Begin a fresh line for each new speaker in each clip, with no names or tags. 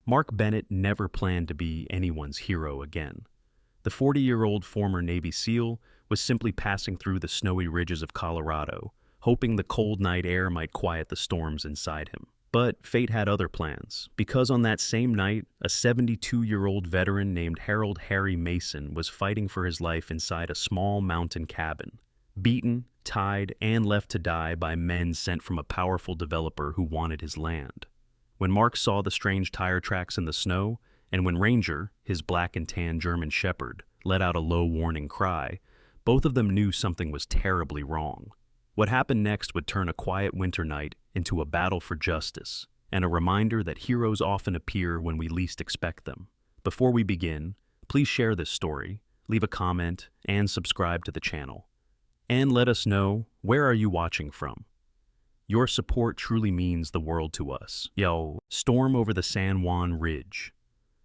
Mark Bennett never planned to be anyone's hero again. The 40-year-old former Navy SEAL was simply passing through the snowy ridges of Colorado, hoping the cold night air might quiet the storms inside him. But fate had other plans, because on that same night, a 72-year-old veteran named Harold Harry Mason was fighting for his life inside a small mountain cabin, beaten, tied, and left to die by men sent from a powerful developer who wanted his land. When Mark saw the strange tire tracks in the snow, and when Ranger, his black and tan German shepherd, let out a low warning cry, both of them knew something was terribly wrong. What happened next would turn a quiet winter night into a battle for justice, and a reminder that heroes often appear when we least expect them. Before we begin, please share this story, leave a comment, and subscribe to the channel. And let us know, where are you watching from? Your support truly means the world to us. Storm over the San Juan Ridge.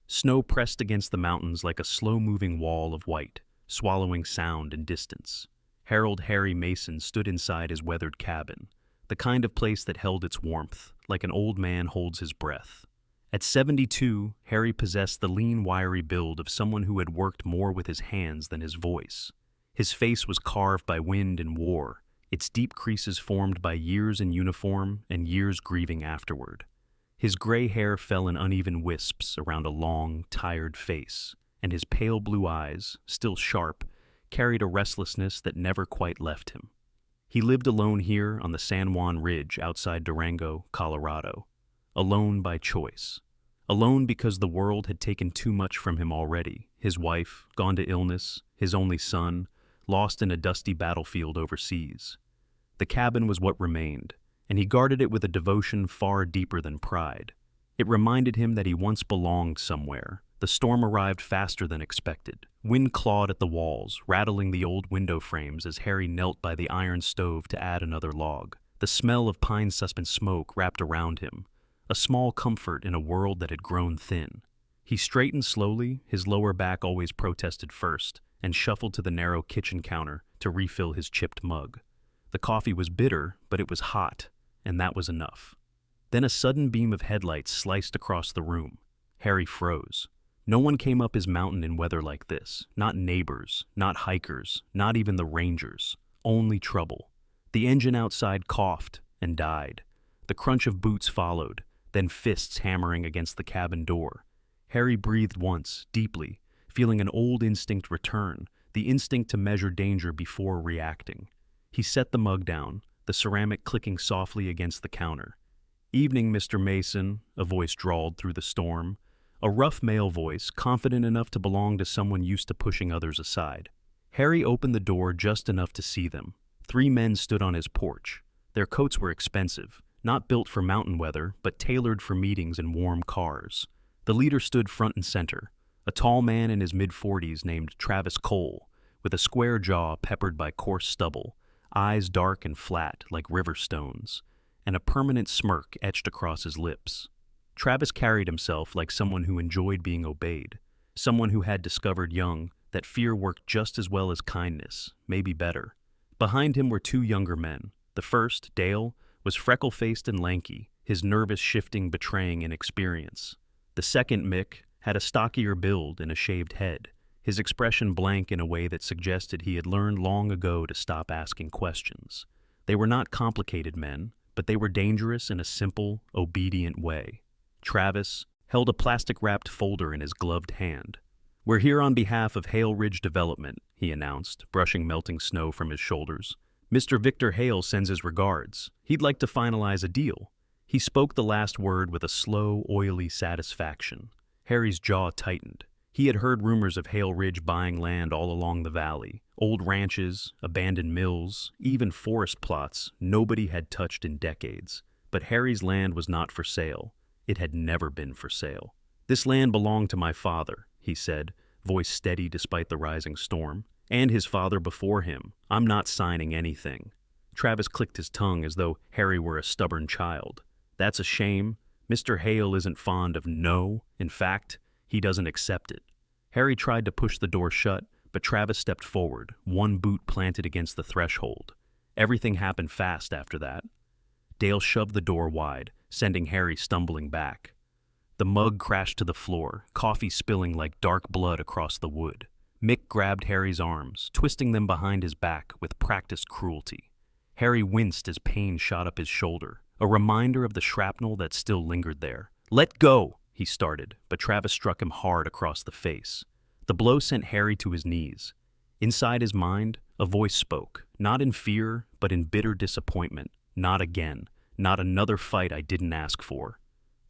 Snow pressed against the mountains like a slow-moving wall of white, swallowing sound and distance. Harold Harry Mason stood inside his weathered cabin, the kind of place that held its warmth, like an old man holds his breath. At 72, Harry possessed the lean, wiry build of someone who had worked more with his hands than his voice. His face was carved by wind and war, its deep creases formed by years in uniform and years grieving afterward. His gray hair fell in uneven wisps around a long, tired face, and his pale blue eyes, still sharp, carried a restlessness that never quite left him. He lived alone here on the San Juan Ridge outside Durango, Colorado. Alone by choice. Alone because the world had taken too much from him already. His wife, gone to illness, his only son, lost in a dusty battlefield overseas. The cabin was what remained, and he guarded it with a devotion far deeper than pride. It reminded him that he once belonged somewhere. The storm arrived faster than expected. Wind clawed at the walls, rattling the old window frames as Harry knelt by the iron stove to add another log. The smell of pine-suspend smoke wrapped around him, a small comfort in a world that had grown thin. He straightened slowly, his lower back always protested first, and shuffled to the narrow kitchen counter to refill his chipped mug. The coffee was bitter, but it was hot, and that was enough. Then a sudden beam of headlights sliced across the room. Harry froze. No one came up his mountain in weather like this. Not neighbors, not hikers, not even the rangers. Only trouble. The engine outside coughed and died. The crunch of boots followed, then fists hammering against the cabin door. Harry breathed once, deeply, feeling an old instinct return, the instinct to measure danger before reacting. He set the mug down, the ceramic clicking softly against the counter. "Evening, Mr. Mason," a voice drawled through the storm. A rough male voice, confident enough to belong to someone used to pushing others aside. Harry opened the door just enough to see them. 3 men stood on his porch. Their coats were expensive, not built for mountain weather, but tailored for meetings in warm cars. The leader stood front and center, a tall man in his mid-40s named Travis Cole, with a square jaw peppered by coarse stubble, eyes dark and flat like river stones, and a permanent smirk etched across his lips. Travis carried himself like someone who enjoyed being obeyed, someone who had discovered young that fear worked just as well as kindness, maybe better. Behind him were 2 younger men. The first, Dale, was freckle-faced and lanky, his nervous shifting betraying inexperience. The second, Mick, had a stockier build and a shaved head, his expression blank in a way that suggested he had learned long ago to stop asking questions. They were not complicated men, but they were dangerous in a simple, obedient way. Travis held a plastic-wrapped folder in his gloved hand. "We're here on behalf of Hale Ridge Development," he announced, brushing melting snow from his shoulders. "Mr. Victor Hale sends his regards. He'd like to finalize a deal." He spoke the last word with a slow, oily satisfaction. Harry's jaw tightened. He had heard rumors of Hale Ridge buying land all along the valley. Old ranches, abandoned mills, even forest plots nobody had touched in decades. But Harry's land was not for sale. It had never been for sale. "This land belonged to my father," he said, voice steady despite the rising storm. "And his father before him. I'm not signing anything." Travis clicked his tongue as though Harry were a stubborn child. "That's a shame. Mr. Hale isn't fond of no. In fact, he doesn't accept it." Harry tried to push the door shut, but Travis stepped forward, one boot planted against the threshold. Everything happened fast after that. Dale shoved the door wide, sending Harry stumbling back. The mug crashed to the floor, coffee spilling like dark blood across the wood. Mick grabbed Harry's arms, twisting them behind his back with practiced cruelty. Harry winced as pain shot up his shoulder, a reminder of the shrapnel that still lingered there. "Let go!" he started, but Travis struck him hard across the face. The blow sent Harry to his knees. Inside his mind, a voice spoke, not in fear, but in bitter disappointment. "Not again. Not another fight I didn't ask for."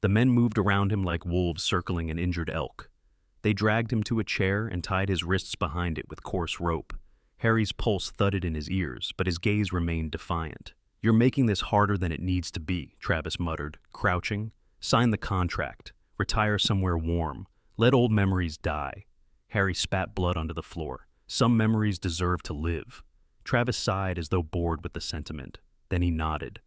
The men moved around him like wolves circling an injured elk. They dragged him to a chair and tied his wrists behind it with coarse rope. Harry's pulse thudded in his ears, but his gaze remained defiant. "You're making this harder than it needs to be," Travis muttered, crouching. "Sign the contract. Retire somewhere warm. Let old memories die." Harry spat blood onto the floor. Some memories deserve to live. Travis sighed as though bored with the sentiment. Then he nodded.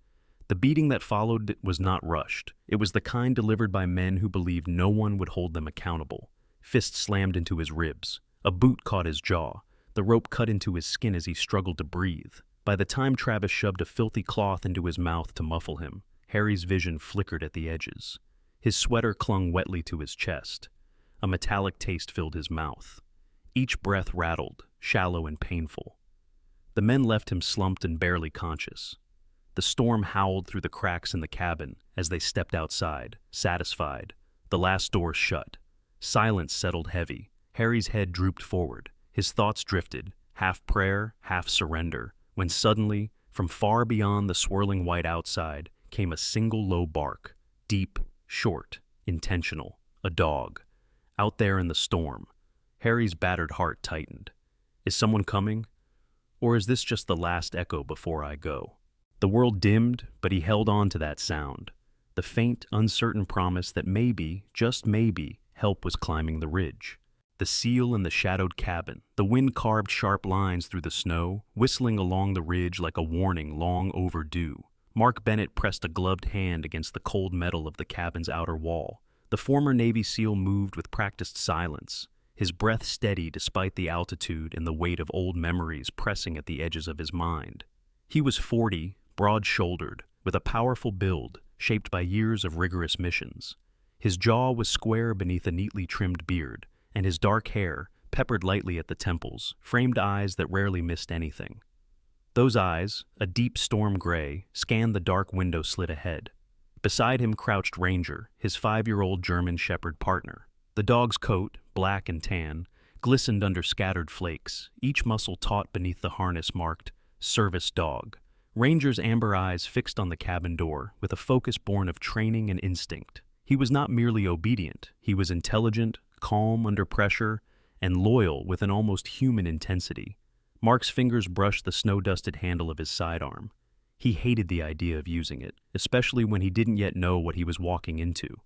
The beating that followed was not rushed. It was the kind delivered by men who believed no one would hold them accountable. Fists slammed into his ribs. A boot caught his jaw. The rope cut into his skin as he struggled to breathe. By the time Travis shoved a filthy cloth into his mouth to muffle him, Harry's vision flickered at the edges. His sweater clung wetly to his chest. A metallic taste filled his mouth. Each breath rattled, shallow and painful. The men left him slumped and barely conscious. The storm howled through the cracks in the cabin as they stepped outside, satisfied. The last door shut. Silence settled heavy. Harry's head drooped forward. His thoughts drifted, half prayer, half surrender, when suddenly, from far beyond the swirling white outside, came a single low bark. Deep, short, intentional. A dog. Out there in the storm. Harry's battered heart tightened. Is someone coming? Or is this just the last echo before I go? The world dimmed, but he held on to that sound. The faint, uncertain promise that maybe, just maybe, help was climbing the ridge. The seal in the shadowed cabin. The wind carved sharp lines through the snow, whistling along the ridge like a warning long overdue. Mark Bennett pressed a gloved hand against the cold metal of the cabin's outer wall. The former Navy SEAL moved with practiced silence, his breath steady despite the altitude and the weight of old memories pressing at the edges of his mind. He was 40, broad-shouldered, with a powerful build shaped by years of rigorous missions. His jaw was square beneath a neatly trimmed beard, and his dark hair, peppered lightly at the temples, framed eyes that rarely missed anything. Those eyes, a deep storm gray, scanned the dark window slit ahead. Beside him crouched Ranger, his 5-year-old German Shepherd partner. The dog's coat, black and tan, glistened under scattered flakes, each muscle taut beneath the harness marked, "Service Dog." Ranger's amber eyes fixed on the cabin door, with a focus born of training and instinct. He was not merely obedient, he was intelligent, calm under pressure, and loyal with an almost human intensity. Mark's fingers brushed the snow-dusted handle of his sidearm. He hated the idea of using it, especially when he didn't yet know what he was walking into.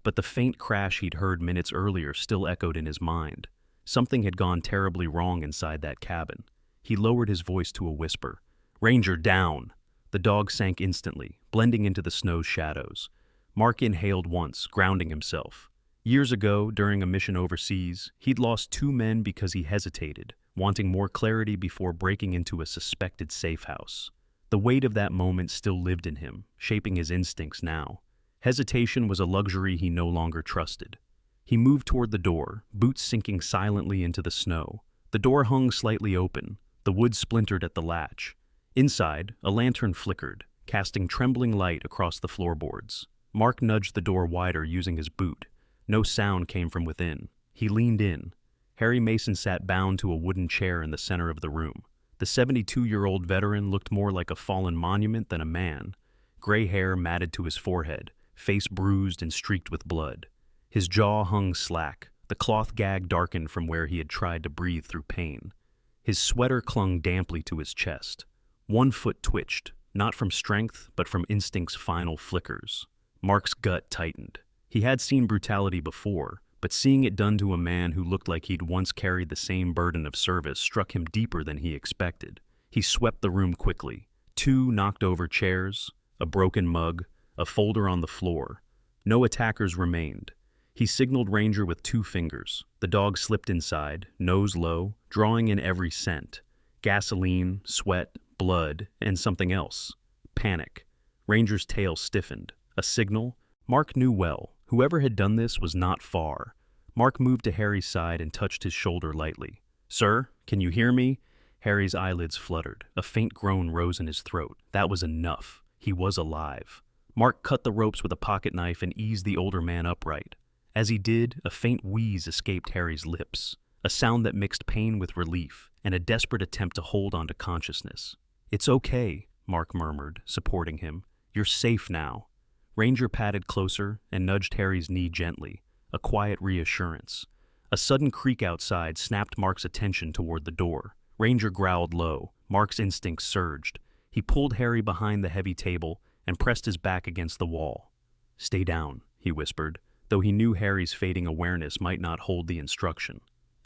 But the faint crash he'd heard minutes earlier still echoed in his mind. Something had gone terribly wrong inside that cabin. He lowered his voice to a whisper. "Ranger, down!" The dog sank instantly, blending into the snow's shadows. Mark inhaled once, grounding himself. Years ago, during a mission overseas, he'd lost 2 men because he hesitated, wanting more clarity before breaking into a suspected safe house. The weight of that moment still lived in him, shaping his instincts now. Hesitation was a luxury he no longer trusted. He moved toward the door, boots sinking silently into the snow. The door hung slightly open, the wood splintered at the latch. Inside, a lantern flickered, casting trembling light across the floorboards. Mark nudged the door wider using his boot. No sound came from within. He leaned in. Harry Mason sat bound to a wooden chair in the center of the room. The 72-year-old veteran looked more like a fallen monument than a man. Gray hair matted to his forehead, face bruised and streaked with blood. His jaw hung slack, the cloth gag darkened from where he had tried to breathe through pain. His sweater clung damply to his chest. One foot twitched, not from strength, but from instinct's final flickers. Mark's gut tightened. He had seen brutality before, but seeing it done to a man who looked like he'd once carried the same burden of service struck him deeper than he expected. He swept the room quickly. 2 knocked-over chairs, a broken mug, a folder on the floor. No attackers remained. He signaled Ranger with 2 fingers. The dog slipped inside, nose low, drawing in every scent. Gasoline, sweat, blood, and something else. Panic. Ranger's tail stiffened. A signal? Mark knew well. Whoever had done this was not far. Mark moved to Harry's side and touched his shoulder lightly. "Sir, can you hear me?" Harry's eyelids fluttered. A faint groan rose in his throat. That was enough. He was alive. Mark cut the ropes with a pocket knife and eased the older man upright. As he did, a faint wheeze escaped Harry's lips, a sound that mixed pain with relief and a desperate attempt to hold on to consciousness. "It's okay," Mark murmured, supporting him. "You're safe now." Ranger padded closer and nudged Harry's knee gently, a quiet reassurance. A sudden creak outside snapped Mark's attention toward the door. Ranger growled low. Mark's instincts surged. He pulled Harry behind the heavy table and pressed his back against the wall. "Stay down," he whispered, though he knew Harry's fading awareness might not hold the instruction.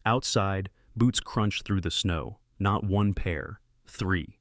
Outside, boots crunched through the snow. Not one pair, 3.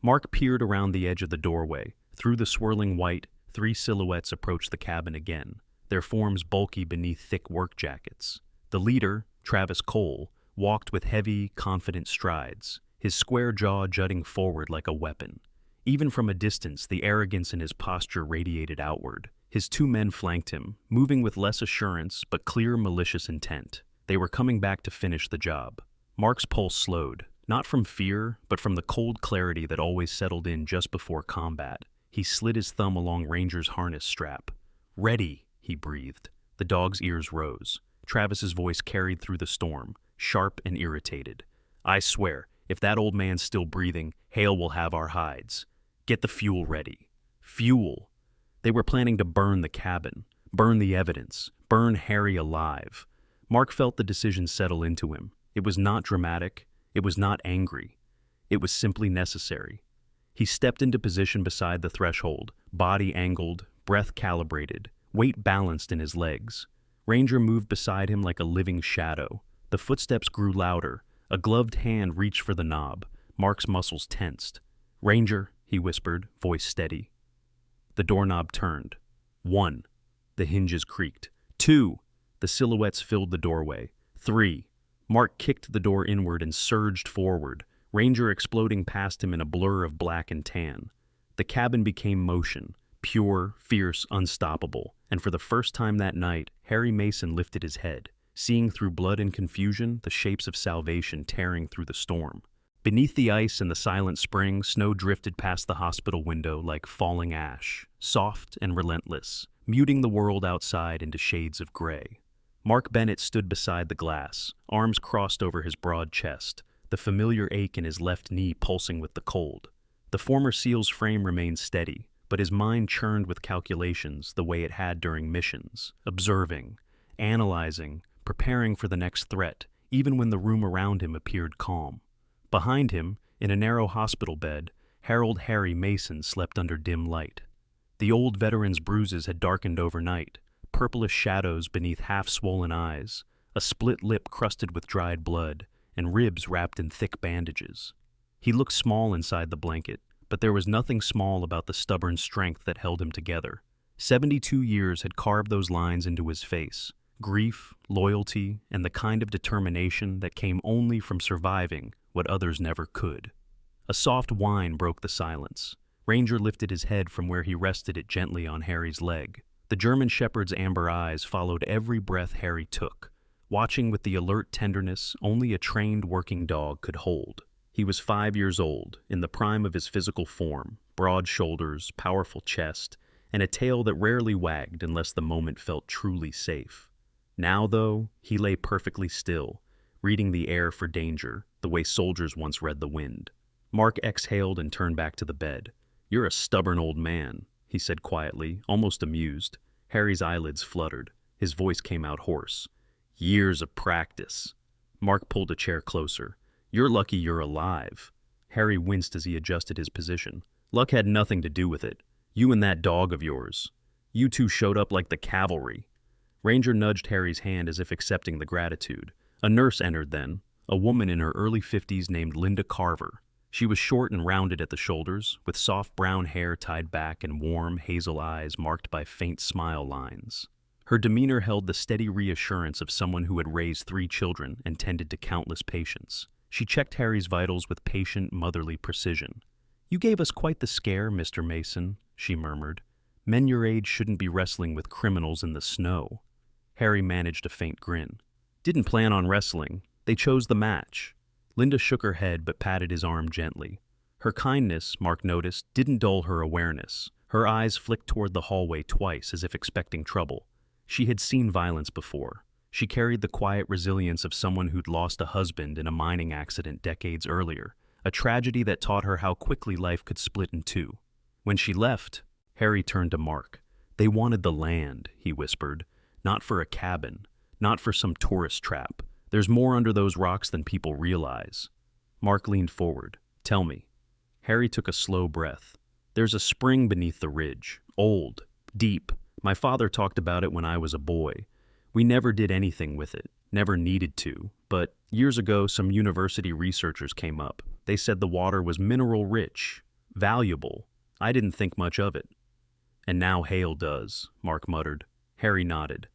Mark peered around the edge of the doorway. Through the swirling white, 3 silhouettes approached the cabin again, their forms bulky beneath thick work jackets. The leader, Travis Cole, walked with heavy, confident strides, his square jaw jutting forward like a weapon. Even from a distance, the arrogance in his posture radiated outward. His 2 men flanked him, moving with less assurance but clear malicious intent. They were coming back to finish the job. Mark's pulse slowed, not from fear, but from the cold clarity that always settled in just before combat. He slid his thumb along Ranger's harness strap. "Ready," he breathed. The dog's ears rose. Travis's voice carried through the storm, sharp and irritated. "I swear, if that old man's still breathing, Hale will have our hides. Get the fuel ready." Fuel! They were planning to burn the cabin, burn the evidence, burn Harry alive. Mark felt the decision settle into him. It was not dramatic. It was not angry. It was simply necessary. He stepped into position beside the threshold, body angled, breath calibrated, weight balanced in his legs. Ranger moved beside him like a living shadow. The footsteps grew louder. A gloved hand reached for the knob. Mark's muscles tensed. "Ranger," he whispered, voice steady. The doorknob turned. 1. The hinges creaked. 2. The silhouettes filled the doorway. 3. Mark kicked the door inward and surged forward, Ranger exploding past him in a blur of black and tan. The cabin became motion, pure, fierce, unstoppable, and for the first time that night, Harry Mason lifted his head, seeing through blood and confusion the shapes of salvation tearing through the storm. Beneath the ice and the silent spring, snow drifted past the hospital window like falling ash, soft and relentless, muting the world outside into shades of gray. Mark Bennett stood beside the glass, arms crossed over his broad chest, the familiar ache in his left knee pulsing with the cold. The former SEAL's frame remained steady, but his mind churned with calculations the way it had during missions, observing, analyzing, preparing for the next threat, even when the room around him appeared calm. Behind him, in a narrow hospital bed, Harold Harry Mason slept under dim light. The old veteran's bruises had darkened overnight, purplish shadows beneath half-swollen eyes, a split lip crusted with dried blood, and ribs wrapped in thick bandages. He looked small inside the blanket, but there was nothing small about the stubborn strength that held him together. 72 years had carved those lines into his face, grief, loyalty, and the kind of determination that came only from surviving what others never could. A soft whine broke the silence. Ranger lifted his head from where he rested it gently on Harry's leg. The German shepherd's amber eyes followed every breath Harry took, watching with the alert tenderness only a trained working dog could hold. He was 5 years old, in the prime of his physical form, broad shoulders, powerful chest, and a tail that rarely wagged unless the moment felt truly safe. Now, though, he lay perfectly still, reading the air for danger, the way soldiers once read the wind. Mark exhaled and turned back to the bed. "You're a stubborn old man," he said quietly, almost amused. Harry's eyelids fluttered. His voice came out hoarse. "Years of practice." Mark pulled a chair closer. "You're lucky you're alive." Harry winced as he adjusted his position. "Luck had nothing to do with it. You and that dog of yours. You two showed up like the cavalry." Ranger nudged Harry's hand as if accepting the gratitude. A nurse entered then, a woman in her early 50s named Linda Carver. She was short and rounded at the shoulders, with soft brown hair tied back and warm, hazel eyes marked by faint smile lines. Her demeanor held the steady reassurance of someone who had raised 3 children and tended to countless patients. She checked Harry's vitals with patient, motherly precision. "You gave us quite the scare, Mr. Mason," she murmured. Men your age shouldn't be wrestling with criminals in the snow. Harry managed a faint grin. Didn't plan on wrestling. They chose the match. Linda shook her head but patted his arm gently. Her kindness, Mark noticed, didn't dull her awareness. Her eyes flicked toward the hallway twice as if expecting trouble. She had seen violence before. She carried the quiet resilience of someone who'd lost a husband in a mining accident decades earlier, a tragedy that taught her how quickly life could split in two. When she left, Harry turned to Mark. They wanted the land, he whispered. Not for a cabin, not for some tourist trap. There's more under those rocks than people realize. Mark leaned forward. Tell me. Harry took a slow breath. There's a spring beneath the ridge. Old. Deep. My father talked about it when I was a boy. We never did anything with it. Never needed to. But years ago, some university researchers came up. They said the water was mineral rich. Valuable. I didn't think much of it. And now Hale does, Mark muttered. Harry nodded.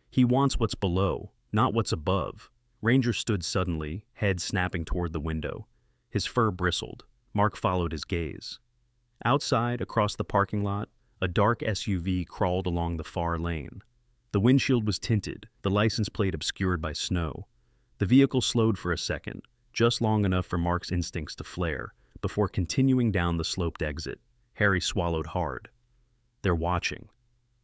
He wants what's below, not what's above. Ranger stood suddenly, head snapping toward the window. His fur bristled. Mark followed his gaze. Outside, across the parking lot, a dark SUV crawled along the far lane. The windshield was tinted, the license plate obscured by snow. The vehicle slowed for a second, just long enough for Mark's instincts to flare, before continuing down the sloped exit. Harry swallowed hard. They're watching.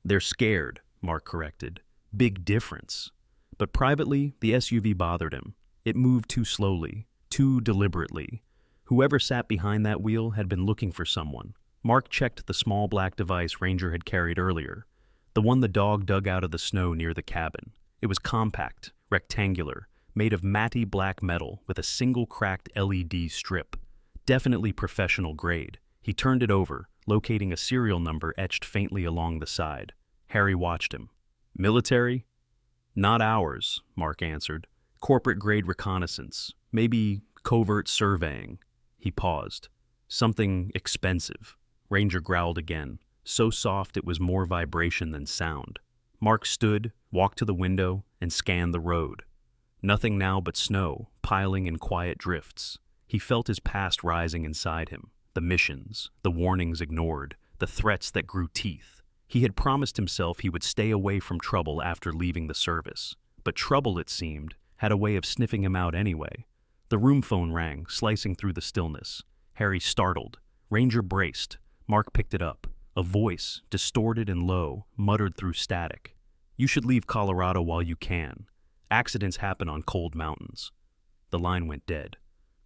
They're scared, Mark corrected. Big difference. But privately, the SUV bothered him. It moved too slowly, too deliberately. Whoever sat behind that wheel had been looking for someone. Mark checked the small black device Ranger had carried earlier, the one the dog dug out of the snow near the cabin. It was compact, rectangular, made of matte black metal with a single cracked LED strip. Definitely professional grade. He turned it over, locating a serial number etched faintly along the side. Harry watched him. Military? Not ours, Mark answered. Corporate-grade reconnaissance. Maybe covert surveying. He paused. Something expensive. Ranger growled again, so soft it was more vibration than sound. Mark stood, walked to the window, and scanned the road. Nothing now but snow, piling in quiet drifts. He felt his past rising inside him. The missions, the warnings ignored, the threats that grew teeth. He had promised himself he would stay away from trouble after leaving the service. But trouble, it seemed, had a way of sniffing him out anyway. The room phone rang, slicing through the stillness. Harry startled. Ranger braced. Mark picked it up. A voice, distorted and low, muttered through static. You should leave Colorado while you can. Accidents happen on cold mountains. The line went dead.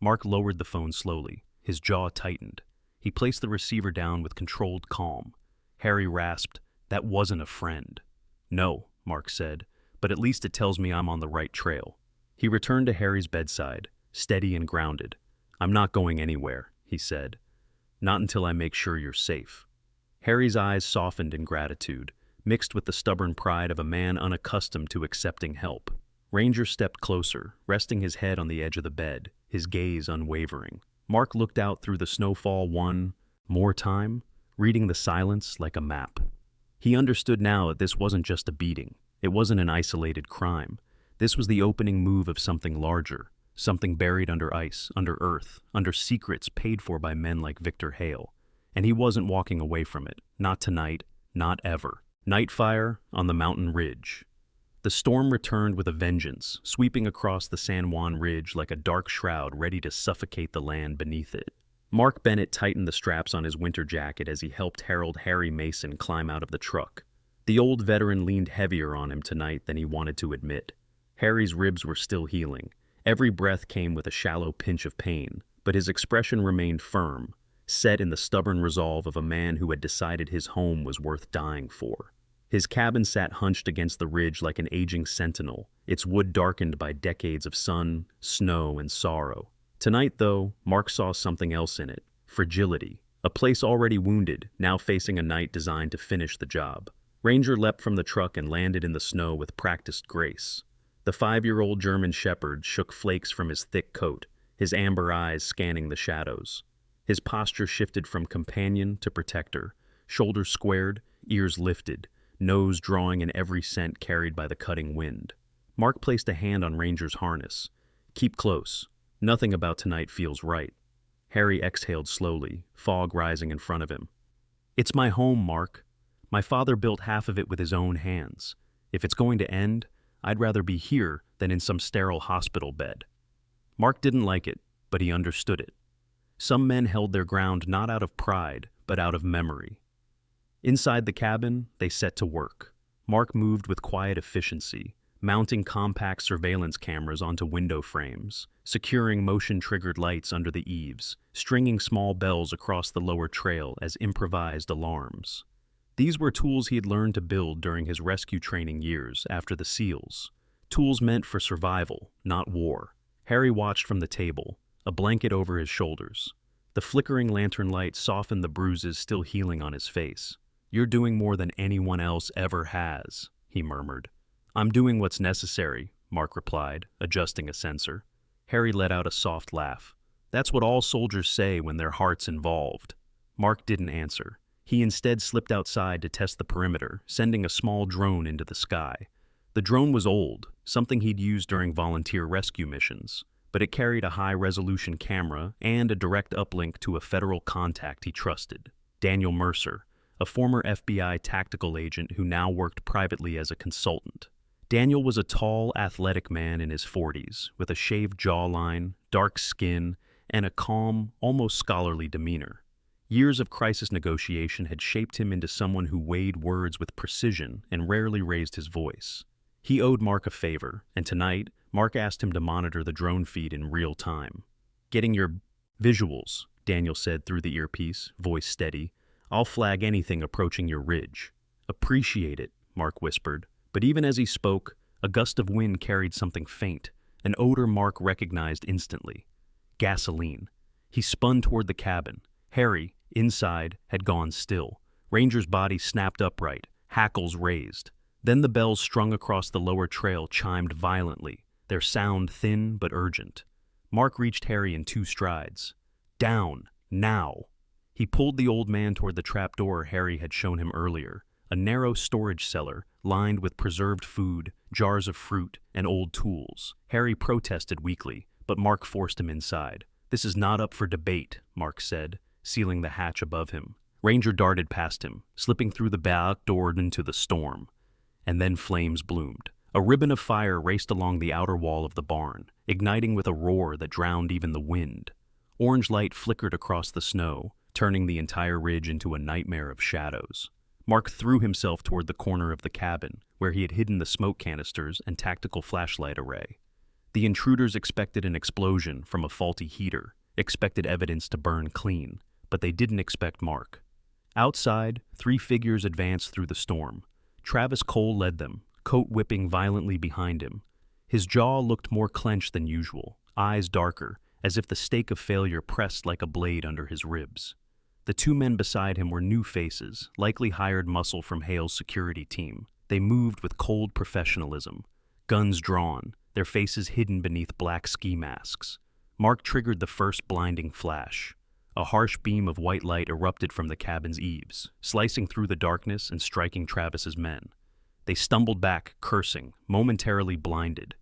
Mark lowered the phone slowly. His jaw tightened. He placed the receiver down with controlled calm. Harry rasped, That wasn't a friend. No, Mark said, but at least it tells me I'm on the right trail. He returned to Harry's bedside, steady and grounded. I'm not going anywhere, he said. Not until I make sure you're safe. Harry's eyes softened in gratitude, mixed with the stubborn pride of a man unaccustomed to accepting help. Ranger stepped closer, resting his head on the edge of the bed, his gaze unwavering. Mark looked out through the snowfall one more time, reading the silence like a map. He understood now that this wasn't just a beating. It wasn't an isolated crime. This was the opening move of something larger, something buried under ice, under earth, under secrets paid for by men like Victor Hale. And he wasn't walking away from it. Not tonight, not ever. Night fire on the mountain ridge. The storm returned with a vengeance, sweeping across the San Juan Ridge like a dark shroud ready to suffocate the land beneath it. Mark Bennett tightened the straps on his winter jacket as he helped Harold Harry Mason climb out of the truck. The old veteran leaned heavier on him tonight than he wanted to admit. Harry's ribs were still healing. Every breath came with a shallow pinch of pain, but his expression remained firm, set in the stubborn resolve of a man who had decided his home was worth dying for. His cabin sat hunched against the ridge like an aging sentinel, its wood darkened by decades of sun, snow, and sorrow. Tonight, though, Mark saw something else in it. Fragility. A place already wounded, now facing a night designed to finish the job. Ranger leapt from the truck and landed in the snow with practiced grace. The 5-year-old German shepherd shook flakes from his thick coat, his amber eyes scanning the shadows. His posture shifted from companion to protector, shoulders squared, ears lifted, nose drawing in every scent carried by the cutting wind. Mark placed a hand on Ranger's harness. Keep close. Nothing about tonight feels right. Harry exhaled slowly, fog rising in front of him. It's my home, Mark. My father built half of it with his own hands. If it's going to end, I'd rather be here than in some sterile hospital bed." Mark didn't like it, but he understood it. Some men held their ground not out of pride, but out of memory. Inside the cabin, they set to work. Mark moved with quiet efficiency, mounting compact surveillance cameras onto window frames, securing motion-triggered lights under the eaves, stringing small bells across the lower trail as improvised alarms. These were tools he had learned to build during his rescue training years after the SEALs. Tools meant for survival, not war. Harry watched from the table, a blanket over his shoulders. The flickering lantern light softened the bruises still healing on his face. "You're doing more than anyone else ever has," he murmured. "I'm doing what's necessary," Mark replied, adjusting a sensor. Harry let out a soft laugh. "That's what all soldiers say when their heart's involved." Mark didn't answer. He instead slipped outside to test the perimeter, sending a small drone into the sky. The drone was old, something he'd used during volunteer rescue missions, but it carried a high-resolution camera and a direct uplink to a federal contact he trusted, Daniel Mercer, a former FBI tactical agent who now worked privately as a consultant. Daniel was a tall, athletic man in his 40s, with a shaved jawline, dark skin, and a calm, almost scholarly demeanor. Years of crisis negotiation had shaped him into someone who weighed words with precision and rarely raised his voice. He owed Mark a favor, and tonight, Mark asked him to monitor the drone feed in real time. "Getting your visuals," Daniel said through the earpiece, voice steady. "I'll flag anything approaching your ridge." "Appreciate it," Mark whispered. But even as he spoke, a gust of wind carried something faint, an odor Mark recognized instantly. Gasoline. He spun toward the cabin. Harry, inside, had gone still. Ranger's body snapped upright, hackles raised. Then the bells strung across the lower trail chimed violently, their sound thin but urgent. Mark reached Harry in 2 strides. "Down, now!" He pulled the old man toward the trapdoor Harry had shown him earlier, a narrow storage cellar lined with preserved food, jars of fruit, and old tools. Harry protested weakly, but Mark forced him inside. "This is not up for debate," Mark said, sealing the hatch above him. Ranger darted past him, slipping through the back door into the storm. And then flames bloomed. A ribbon of fire raced along the outer wall of the barn, igniting with a roar that drowned even the wind. Orange light flickered across the snow, turning the entire ridge into a nightmare of shadows. Mark threw himself toward the corner of the cabin, where he had hidden the smoke canisters and tactical flashlight array. The intruders expected an explosion from a faulty heater, expected evidence to burn clean, but they didn't expect Mark. Outside, 3 figures advanced through the storm. Travis Cole led them, coat whipping violently behind him. His jaw looked more clenched than usual, eyes darker, as if the stake of failure pressed like a blade under his ribs. The 2 men beside him were new faces, likely hired muscle from Hale's security team. They moved with cold professionalism, guns drawn, their faces hidden beneath black ski masks. Mark triggered the first blinding flash. A harsh beam of white light erupted from the cabin's eaves, slicing through the darkness and striking Travis's men. They stumbled back, cursing, momentarily blinded.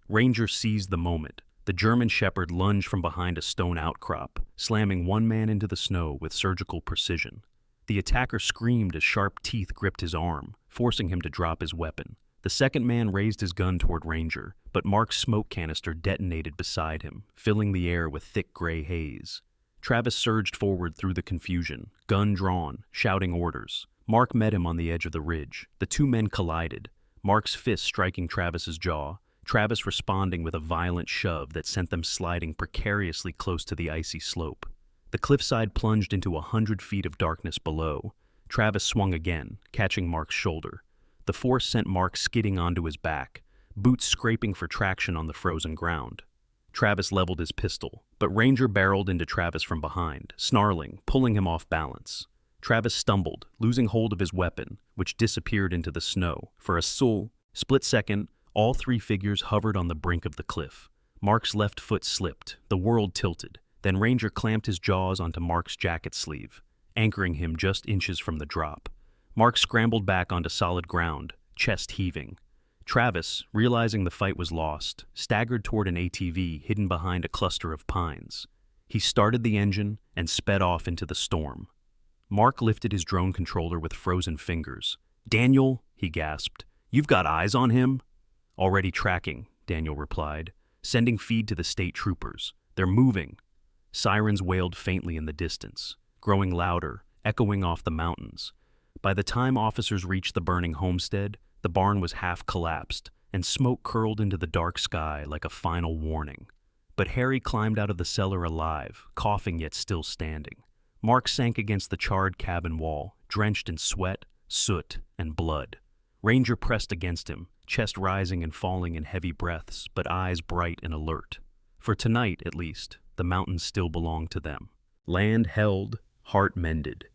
Ranger seized the moment. The German shepherd lunged from behind a stone outcrop, slamming one man into the snow with surgical precision. The attacker screamed as sharp teeth gripped his arm, forcing him to drop his weapon. The second man raised his gun toward Ranger, but Mark's smoke canister detonated beside him, filling the air with thick gray haze. Travis surged forward through the confusion, gun drawn, shouting orders. Mark met him on the edge of the ridge. The 2 men collided, Mark's fist striking Travis's jaw, Travis responding with a violent shove that sent them sliding precariously close to the icy slope. The cliffside plunged into 100 feet of darkness below. Travis swung again, catching Mark's shoulder. The force sent Mark skidding onto his back, boots scraping for traction on the frozen ground. Travis leveled his pistol, but Ranger barreled into Travis from behind, snarling, pulling him off balance. Travis stumbled, losing hold of his weapon, which disappeared into the snow. For a split second, all 3 figures hovered on the brink of the cliff. Mark's left foot slipped, the world tilted. Then Ranger clamped his jaws onto Mark's jacket sleeve, anchoring him just inches from the drop. Mark scrambled back onto solid ground, chest heaving. Travis, realizing the fight was lost, staggered toward an ATV hidden behind a cluster of pines. He started the engine and sped off into the storm. Mark lifted his drone controller with frozen fingers. "Daniel," he gasped, "you've got eyes on him?" "Already tracking," Daniel replied, "sending feed to the state troopers. They're moving." Sirens wailed faintly in the distance, growing louder, echoing off the mountains. By the time officers reached the burning homestead, the barn was half collapsed, and smoke curled into the dark sky like a final warning. But Harry climbed out of the cellar alive, coughing yet still standing. Mark sank against the charred cabin wall, drenched in sweat, soot, and blood. Ranger pressed against him, chest rising and falling in heavy breaths, but eyes bright and alert. For tonight, at least, the mountains still belonged to them. Land held, heart mended.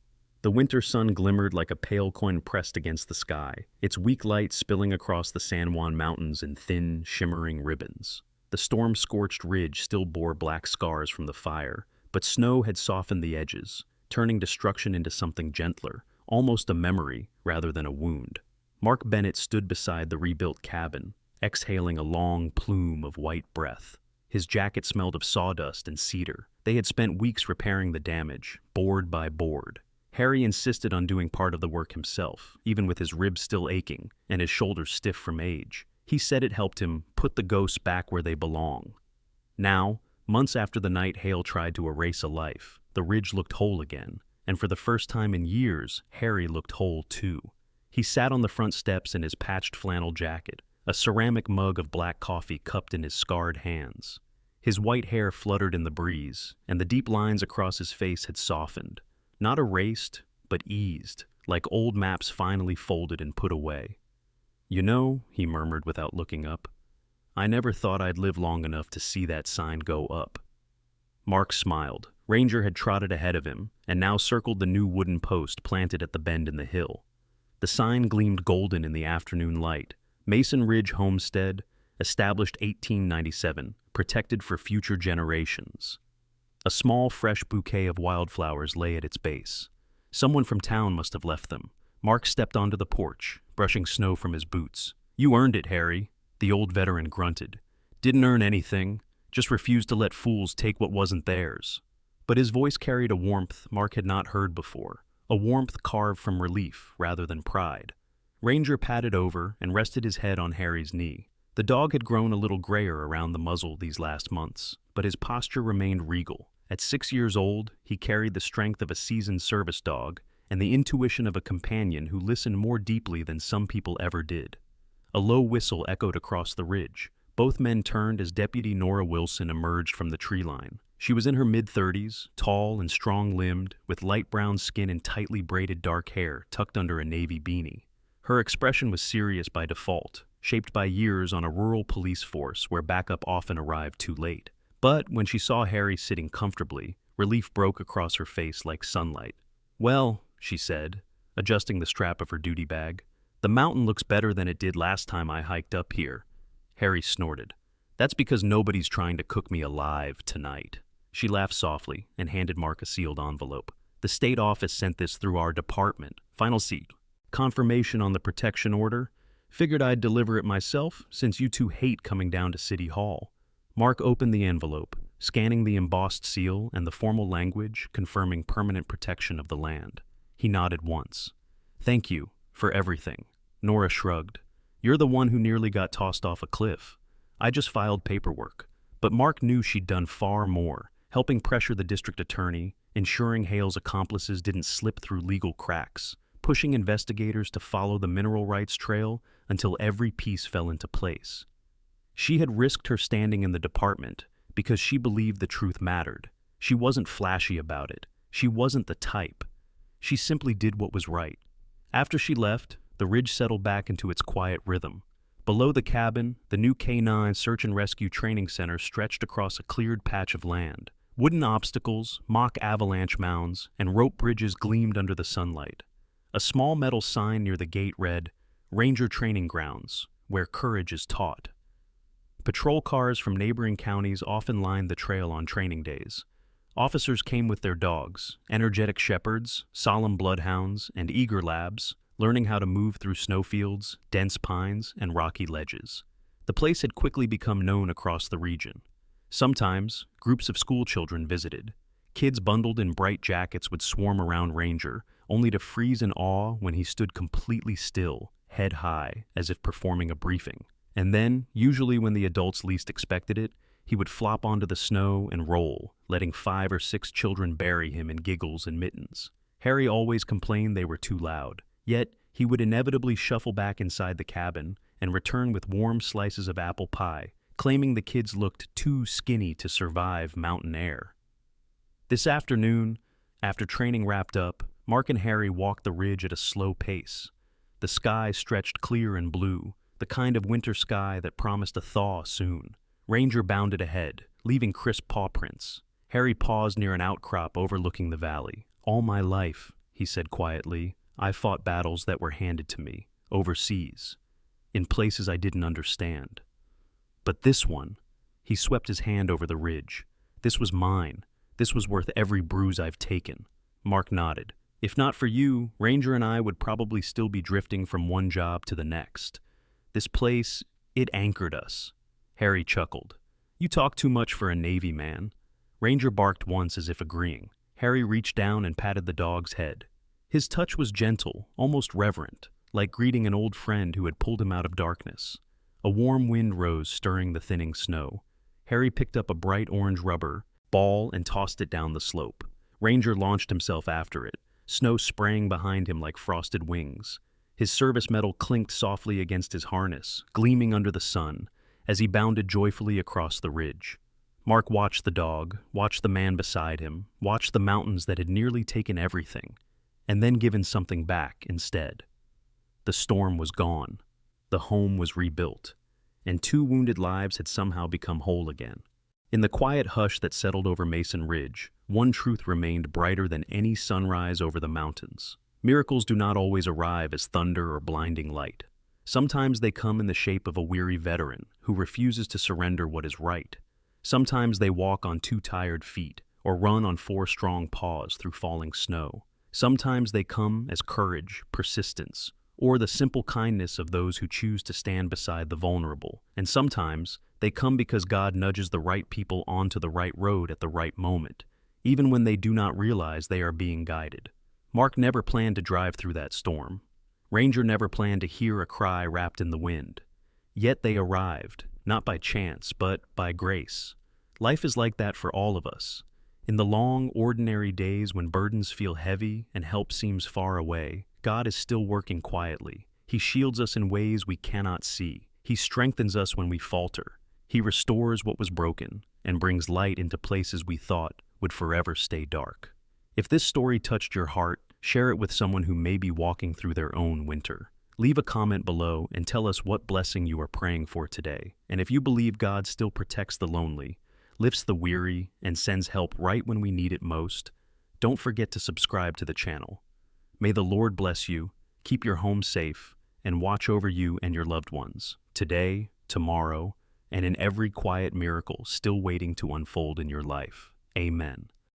The winter sun glimmered like a pale coin pressed against the sky, its weak light spilling across the San Juan Mountains in thin, shimmering ribbons. The storm-scorched ridge still bore black scars from the fire, but snow had softened the edges, turning destruction into something gentler, almost a memory rather than a wound. Mark Bennett stood beside the rebuilt cabin, exhaling a long plume of white breath. His jacket smelled of sawdust and cedar. They had spent weeks repairing the damage, board by board. Harry insisted on doing part of the work himself, even with his ribs still aching and his shoulders stiff from age. He said it helped him put the ghosts back where they belong. Now, months after the night hail tried to erase a life, the ridge looked whole again, and for the first time in years, Harry looked whole too. He sat on the front steps in his patched flannel jacket, a ceramic mug of black coffee cupped in his scarred hands. His white hair fluttered in the breeze, and the deep lines across his face had softened, not erased, but eased, like old maps finally folded and put away. "You know," he murmured without looking up, "I never thought I'd live long enough to see that sign go up." Mark smiled. Ranger had trotted ahead of him, and now circled the new wooden post planted at the bend in the hill. The sign gleamed golden in the afternoon light. Mason Ridge Homestead, established 1897, protected for future generations. A small, fresh bouquet of wildflowers lay at its base. Someone from town must have left them. Mark stepped onto the porch, brushing snow from his boots. "You earned it, Harry," the old veteran grunted. "Didn't earn anything, just refused to let fools take what wasn't theirs." But his voice carried a warmth Mark had not heard before, a warmth carved from relief rather than pride. Ranger patted over and rested his head on Harry's knee. The dog had grown a little grayer around the muzzle these last months, but his posture remained regal. At 6 years old, he carried the strength of a seasoned service dog and the intuition of a companion who listened more deeply than some people ever did. A low whistle echoed across the ridge. Both men turned as Deputy Nora Wilson emerged from the tree line. She was in her mid-30s, tall and strong-limbed, with light brown skin and tightly braided dark hair tucked under a navy beanie. Her expression was serious by default, shaped by years on a rural police force where backup often arrived too late. But when she saw Harry sitting comfortably, relief broke across her face like sunlight. "Well," she said, adjusting the strap of her duty bag, "the mountain looks better than it did last time I hiked up here." Harry snorted. "That's because nobody's trying to cook me alive tonight." She laughed softly and handed Mark a sealed envelope. "The state office sent this through our department. Final seat. Confirmation on the protection order. Figured I'd deliver it myself since you two hate coming down to City Hall." Mark opened the envelope, scanning the embossed seal and the formal language confirming permanent protection of the land. He nodded once. "Thank you for everything." Nora shrugged. "You're the one who nearly got tossed off a cliff. I just filed paperwork." But Mark knew she'd done far more, helping pressure the district attorney, ensuring Hale's accomplices didn't slip through legal cracks, pushing investigators to follow the mineral rights trail until every piece fell into place. She had risked her standing in the department because she believed the truth mattered. She wasn't flashy about it. She wasn't the type. She simply did what was right. After she left, the ridge settled back into its quiet rhythm. Below the cabin, the new K-9 Search and Rescue Training Center stretched across a cleared patch of land. Wooden obstacles, mock avalanche mounds, and rope bridges gleamed under the sunlight. A small metal sign near the gate read, "Ranger Training Grounds, where courage is taught." Patrol cars from neighboring counties often lined the trail on training days. Officers came with their dogs, energetic shepherds, solemn bloodhounds, and eager labs, learning how to move through snowfields, dense pines, and rocky ledges. The place had quickly become known across the region. Sometimes, groups of school children visited. Kids bundled in bright jackets would swarm around Ranger, only to freeze in awe when he stood completely still, head high, as if performing a briefing. And then, usually when the adults least expected it, he would flop onto the snow and roll, letting 5 or 6 children bury him in giggles and mittens. Harry always complained they were too loud, yet he would inevitably shuffle back inside the cabin and return with warm slices of apple pie, claiming the kids looked too skinny to survive mountain air. This afternoon, after training wrapped up, Mark and Harry walked the ridge at a slow pace. The sky stretched clear and blue, the kind of winter sky that promised a thaw soon. Ranger bounded ahead, leaving crisp paw prints. Harry paused near an outcrop overlooking the valley. "All my life," he said quietly, "I've fought battles that were handed to me, overseas, in places I didn't understand. But this one," he swept his hand over the ridge, "this was mine. This was worth every bruise I've taken." Mark nodded. "If not for you, Ranger and I would probably still be drifting from one job to the next. This place, it anchored us." Harry chuckled. "You talk too much for a Navy man." Ranger barked once as if agreeing. Harry reached down and patted the dog's head. His touch was gentle, almost reverent, like greeting an old friend who had pulled him out of darkness. A warm wind rose, stirring the thinning snow. Harry picked up a bright orange rubber ball and tossed it down the slope. Ranger launched himself after it, snow spraying behind him like frosted wings. His service medal clinked softly against his harness, gleaming under the sun, as he bounded joyfully across the ridge. Mark watched the dog, watched the man beside him, watched the mountains that had nearly taken everything, and then given something back instead. The storm was gone. The home was rebuilt, and 2 wounded lives had somehow become whole again. In the quiet hush that settled over Mason Ridge, one truth remained brighter than any sunrise over the mountains. Miracles do not always arrive as thunder or blinding light. Sometimes they come in the shape of a weary veteran who refuses to surrender what is right. Sometimes they walk on 2 tired feet or run on 4 strong paws through falling snow. Sometimes they come as courage, persistence, or the simple kindness of those who choose to stand beside the vulnerable. And sometimes they come because God nudges the right people onto the right road at the right moment, even when they do not realize they are being guided. Mark never planned to drive through that storm. Ranger never planned to hear a cry wrapped in the wind. Yet they arrived, not by chance, but by grace. Life is like that for all of us. In the long, ordinary days when burdens feel heavy and help seems far away, God is still working quietly. He shields us in ways we cannot see. He strengthens us when we falter. He restores what was broken and brings light into places we thought would forever stay dark. If this story touched your heart, share it with someone who may be walking through their own winter. Leave a comment below and tell us what blessing you are praying for today. And if you believe God still protects the lonely, lifts the weary, and sends help right when we need it most, don't forget to subscribe to the channel. May the Lord bless you, keep your home safe, and watch over you and your loved ones, today, tomorrow, and in every quiet miracle still waiting to unfold in your life. Amen.